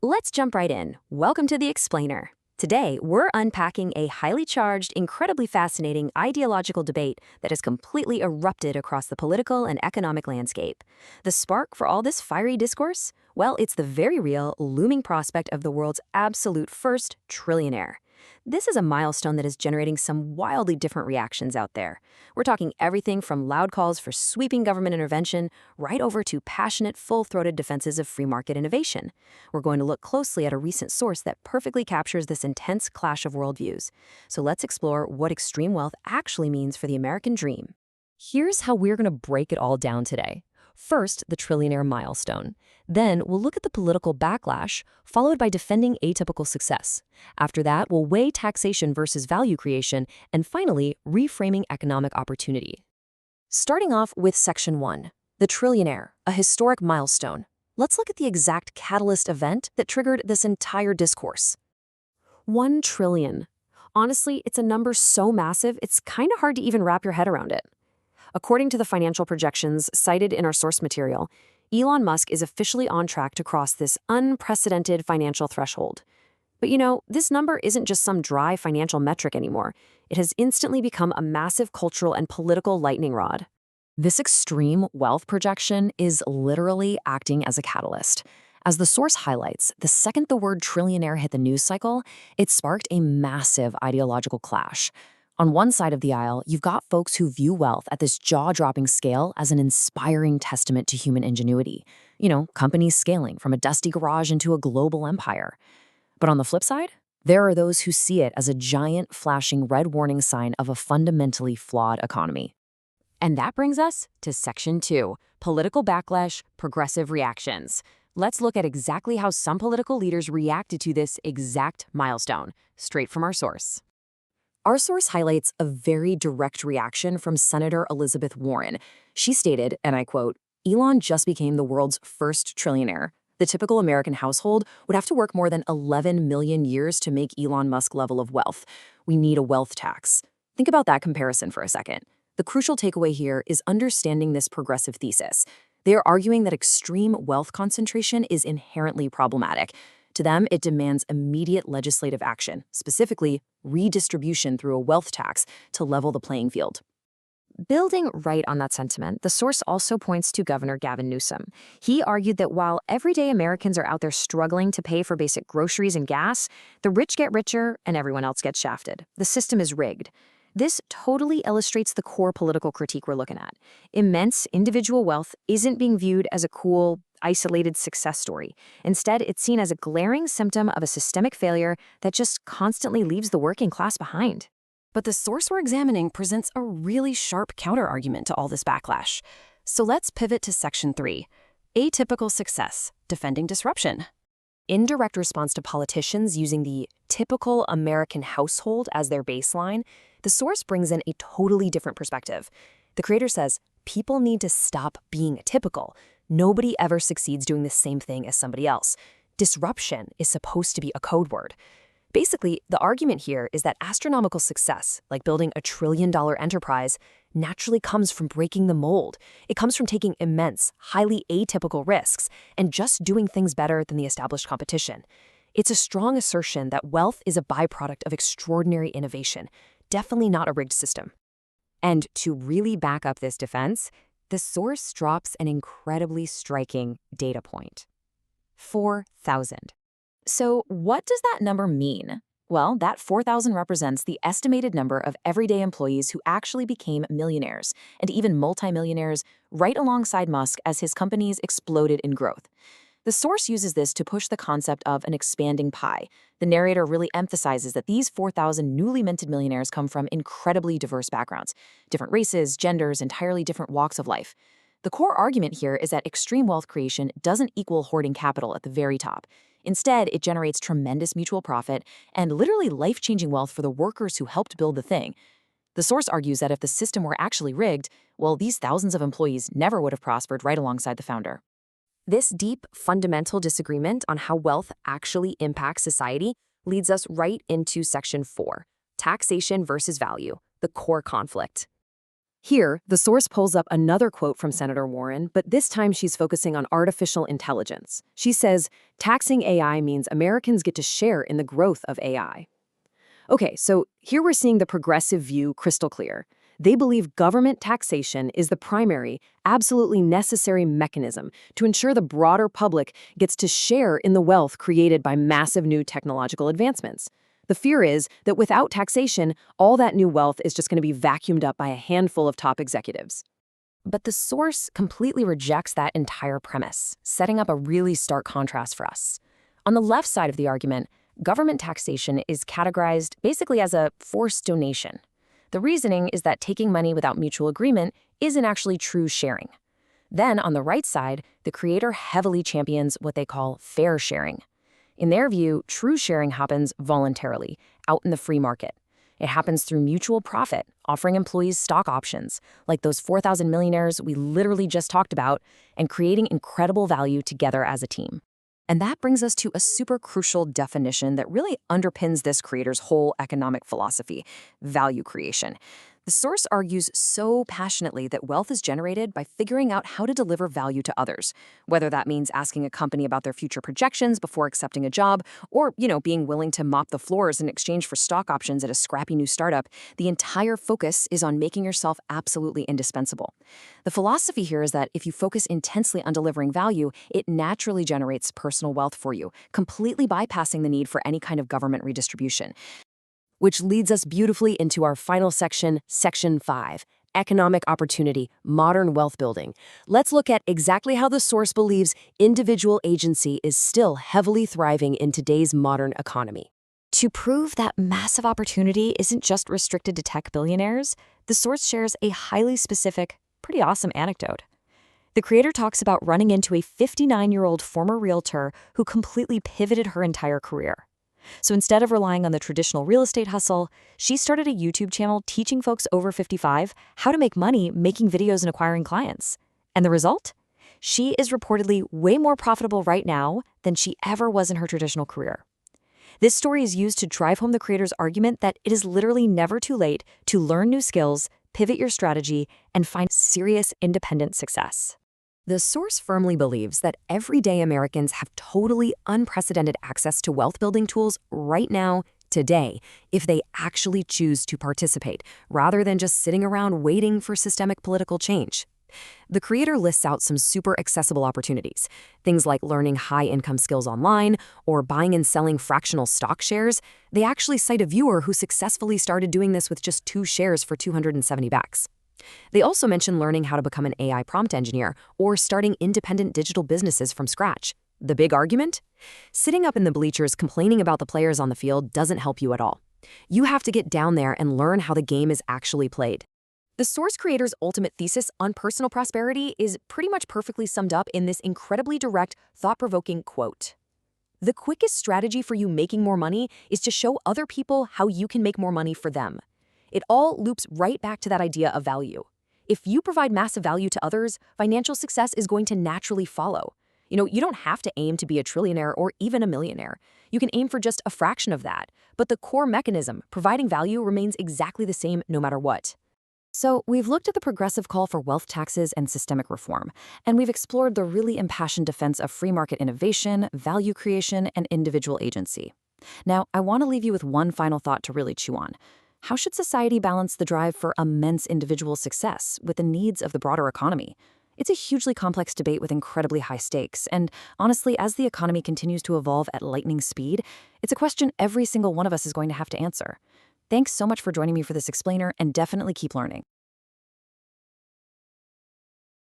Let's jump right in. Welcome to The Explainer. Today, we're unpacking a highly charged, incredibly fascinating ideological debate that has completely erupted across the political and economic landscape. The spark for all this fiery discourse? Well, it's the very real, looming prospect of the world's absolute first trillionaire. This is a milestone that is generating some wildly different reactions out there. We're talking everything from loud calls for sweeping government intervention right over to passionate, full-throated defenses of free market innovation. We're going to look closely at a recent source that perfectly captures this intense clash of worldviews. So let's explore what extreme wealth actually means for the American dream. Here's how we're going to break it all down today. First, the trillionaire milestone. Then, we'll look at the political backlash, followed by defending atypical success. After that, we'll weigh taxation versus value creation, and finally, reframing economic opportunity. Starting off with Section 1, the trillionaire, a historic milestone. Let's look at the exact catalyst event that triggered this entire discourse. 1 trillion. Honestly, it's a number so massive, it's kind of hard to even wrap your head around it. According to the financial projections cited in our source material, Elon Musk is officially on track to cross this unprecedented financial threshold. But this number isn't just some dry financial metric anymore. It has instantly become a massive cultural and political lightning rod. This extreme wealth projection is literally acting as a catalyst. As the source highlights, the second the word trillionaire hit the news cycle, it sparked a massive ideological clash. On one side of the aisle, you've got folks who view wealth at this jaw-dropping scale as an inspiring testament to human ingenuity. Companies scaling from a dusty garage into a global empire. But on the flip side, there are those who see it as a giant, flashing red warning sign of a fundamentally flawed economy. And that brings us to Section 2, political backlash, progressive reactions. Let's look at exactly how some political leaders reacted to this exact milestone, straight from our source. Our source highlights a very direct reaction from Senator Elizabeth Warren. She stated, and I quote, "Elon just became the world's first trillionaire. The typical American household would have to work more than 11 million years to make Elon Musk level of wealth. We need a wealth tax." Think about that comparison for a second. The crucial takeaway here is understanding this progressive thesis. They are arguing that extreme wealth concentration is inherently problematic. To them, it demands immediate legislative action, specifically redistribution through a wealth tax to level the playing field. Building right on that sentiment, the source also points to Governor Gavin Newsom. He argued that while everyday Americans are out there struggling to pay for basic groceries and gas, the rich get richer and everyone else gets shafted. The system is rigged. This totally illustrates the core political critique we're looking at. Immense individual wealth isn't being viewed as a cool, isolated success story. Instead, it's seen as a glaring symptom of a systemic failure that just constantly leaves the working class behind. But the source we're examining presents a really sharp counterargument to all this backlash. So let's pivot to Section 3, atypical success, defending disruption. In direct response to politicians using the typical American household as their baseline, the source brings in a totally different perspective. The creator says, people need to stop being typical. Nobody ever succeeds doing the same thing as somebody else. Disruption is supposed to be a code word. Basically, the argument here is that astronomical success, like building a trillion-dollar enterprise, naturally comes from breaking the mold. It comes from taking immense, highly atypical risks and just doing things better than the established competition. It's a strong assertion that wealth is a byproduct of extraordinary innovation, definitely not a rigged system. And to really back up this defense, the source drops an incredibly striking data point. 4,000. So what does that number mean? Well, that 4,000 represents the estimated number of everyday employees who actually became millionaires and even multimillionaires right alongside Musk as his companies exploded in growth. The source uses this to push the concept of an expanding pie. The narrator really emphasizes that these 4,000 newly minted millionaires come from incredibly diverse backgrounds, different races, genders, entirely different walks of life. The core argument here is that extreme wealth creation doesn't equal hoarding capital at the very top. Instead, it generates tremendous mutual profit and literally life-changing wealth for the workers who helped build the thing. The source argues that if the system were actually rigged, well, these thousands of employees never would have prospered right alongside the founder. This deep, fundamental disagreement on how wealth actually impacts society leads us right into Section 4, taxation versus value, the core conflict. Here, the source pulls up another quote from Senator Warren, but this time she's focusing on artificial intelligence. She says, taxing AI means Americans get to share in the growth of AI. Okay, so here we're seeing the progressive view crystal clear. They believe government taxation is the primary, absolutely necessary mechanism to ensure the broader public gets to share in the wealth created by massive new technological advancements. The fear is that without taxation, all that new wealth is just going to be vacuumed up by a handful of top executives. But the source completely rejects that entire premise, setting up a really stark contrast for us. On the left side of the argument, government taxation is categorized basically as a forced donation. The reasoning is that taking money without mutual agreement isn't actually true sharing. Then, on the right side, the creator heavily champions what they call fair sharing. In their view, true sharing happens voluntarily, out in the free market. It happens through mutual profit, offering employees stock options, like those 4,000 millionaires we literally just talked about, and creating incredible value together as a team. And that brings us to a super crucial definition that really underpins this creator's whole economic philosophy: value creation. The source argues so passionately that wealth is generated by figuring out how to deliver value to others, whether that means asking a company about their future projections before accepting a job, or, being willing to mop the floors in exchange for stock options at a scrappy new startup. The entire focus is on making yourself absolutely indispensable. The philosophy here is that if you focus intensely on delivering value, it naturally generates personal wealth for you, completely bypassing the need for any kind of government redistribution. Which leads us beautifully into our final section, Section 5, Economic Opportunity, Modern Wealth Building. Let's look at exactly how the source believes individual agency is still heavily thriving in today's modern economy. To prove that massive opportunity isn't just restricted to tech billionaires, the source shares a highly specific, pretty awesome anecdote. The creator talks about running into a 59-year-old former realtor who completely pivoted her entire career. So instead of relying on the traditional real estate hustle, she started a YouTube channel teaching folks over 55 how to make money making videos and acquiring clients. And the result? She is reportedly way more profitable right now than she ever was in her traditional career. This story is used to drive home the creator's argument that it is literally never too late to learn new skills, pivot your strategy, and find serious independent success. The source firmly believes that everyday Americans have totally unprecedented access to wealth-building tools right now, today, if they actually choose to participate, rather than just sitting around waiting for systemic political change. The creator lists out some super accessible opportunities, things like learning high-income skills online or buying and selling fractional stock shares. They actually cite a viewer who successfully started doing this with just 2 shares for $270. They also mention learning how to become an AI prompt engineer or starting independent digital businesses from scratch. The big argument? Sitting up in the bleachers complaining about the players on the field doesn't help you at all. You have to get down there and learn how the game is actually played. The source creator's ultimate thesis on personal prosperity is pretty much perfectly summed up in this incredibly direct, thought-provoking quote. The quickest strategy for you making more money is to show other people how you can make more money for them. It all loops right back to that idea of value. If you provide massive value to others, financial success is going to naturally follow. You don't have to aim to be a trillionaire or even a millionaire. You can aim for just a fraction of that. But the core mechanism, providing value, remains exactly the same no matter what. So we've looked at the progressive call for wealth taxes and systemic reform, and we've explored the really impassioned defense of free market innovation, value creation, and individual agency. Now, I want to leave you with one final thought to really chew on. How should society balance the drive for immense individual success with the needs of the broader economy? It's a hugely complex debate with incredibly high stakes, and honestly, as the economy continues to evolve at lightning speed, it's a question every single one of us is going to have to answer. Thanks so much for joining me for this explainer, and definitely keep learning.